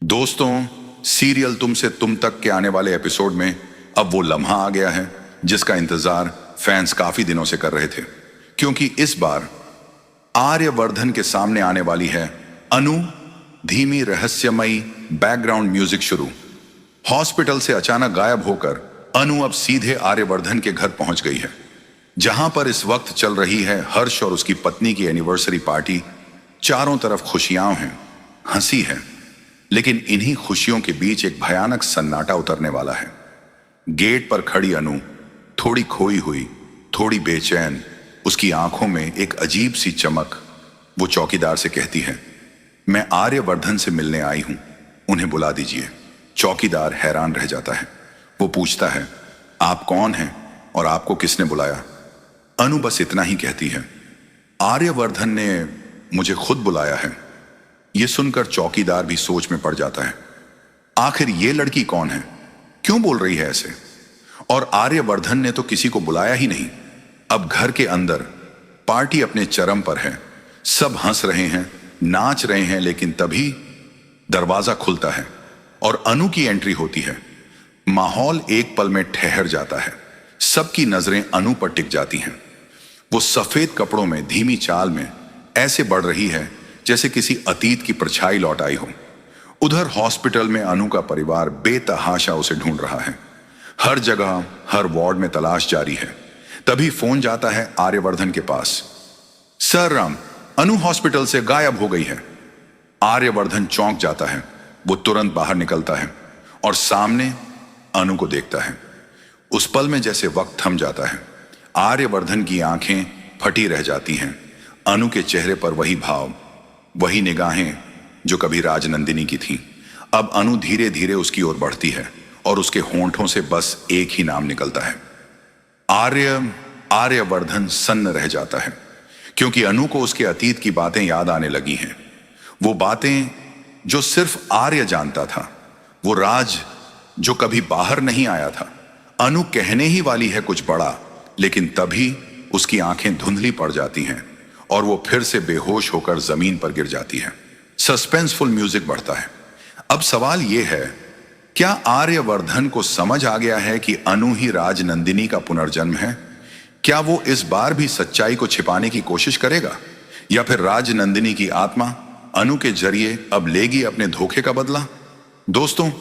दोस्तों, सीरियल तुमसे तुम तक के आने वाले एपिसोड में अब वो लम्हा आ गया है जिसका इंतजार फैंस काफी दिनों से कर रहे थे, क्योंकि इस बार आर्यवर्धन के सामने आने वाली है अनु। धीमी रहस्यमयी बैकग्राउंड म्यूजिक शुरू। हॉस्पिटल से अचानक गायब होकर अनु अब सीधे आर्यवर्धन के घर पहुंच गई है, जहां पर इस वक्त चल रही है हर्ष और उसकी पत्नी की एनिवर्सरी पार्टी। चारों तरफ खुशियां हैं, हंसी है, लेकिन इन्हीं खुशियों के बीच एक भयानक सन्नाटा उतरने वाला है। गेट पर खड़ी अनु थोड़ी खोई हुई, थोड़ी बेचैन, उसकी आंखों में एक अजीब सी चमक। वो चौकीदार से कहती है, मैं आर्यवर्धन से मिलने आई हूं, उन्हें बुला दीजिए। चौकीदार हैरान रह जाता है। वो पूछता है, आप कौन हैं और आपको किसने बुलाया? अनु बस इतना ही कहती है, आर्यवर्धन ने मुझे खुद बुलाया है। यह सुनकर चौकीदार भी सोच में पड़ जाता है। आखिर ये लड़की कौन है, क्यों बोल रही है ऐसे? और आर्यवर्धन ने तो किसी को बुलाया ही नहीं। अब घर के अंदर पार्टी अपने चरम पर है, सब हंस रहे हैं, नाच रहे हैं, लेकिन तभी दरवाजा खुलता है और अनु की एंट्री होती है। माहौल एक पल में ठहर जाता है, सबकी नजरें अनु पर टिक जाती हैं। वो सफेद कपड़ों में धीमी चाल में ऐसे बढ़ रही है जैसे किसी अतीत की परछाई लौट आई हो। उधर हॉस्पिटल में अनु का परिवार बेतहाशा उसे ढूंढ रहा है। हर जगह, हर वार्ड में तलाश जारी है। तभी फोन जाता है आर्यवर्धन के पास। सर राम, अनु हॉस्पिटल से गायब हो गई है। आर्यवर्धन चौंक जाता है। वो तुरंत बाहर निकलता है और सामने अनु को देखता है। उस पल में जैसे वक्त थम जाता है। आर्यवर्धन की आंखें फटी रह जाती हैं। अनु के चेहरे पर वही भाव, वही निगाहें जो कभी राजनंदिनी की थीं। अब अनु धीरे धीरे उसकी ओर बढ़ती है और उसके होंठों से बस एक ही नाम निकलता है, आर्यवर्धन सन्न रह जाता है, क्योंकि अनु को उसके अतीत की बातें याद आने लगी हैं। वो बातें जो सिर्फ आर्य जानता था, वो राज जो कभी बाहर नहीं आया था। अनु कहने ही वाली है कुछ बड़ा, लेकिन तभी उसकी आंखें धुंधली पड़ जाती हैं और वो फिर से बेहोश होकर जमीन पर गिर जाती है। सस्पेंसफुल म्यूजिक बढ़ता है। अब सवाल यह है, क्या आर्यवर्धन को समझ आ गया है कि अनु ही राजनंदिनी का पुनर्जन्म है? क्या वो इस बार भी सच्चाई को छिपाने की कोशिश करेगा, या फिर राजनंदिनी की आत्मा अनु के जरिए अब लेगी अपने धोखे का बदला? दोस्तों,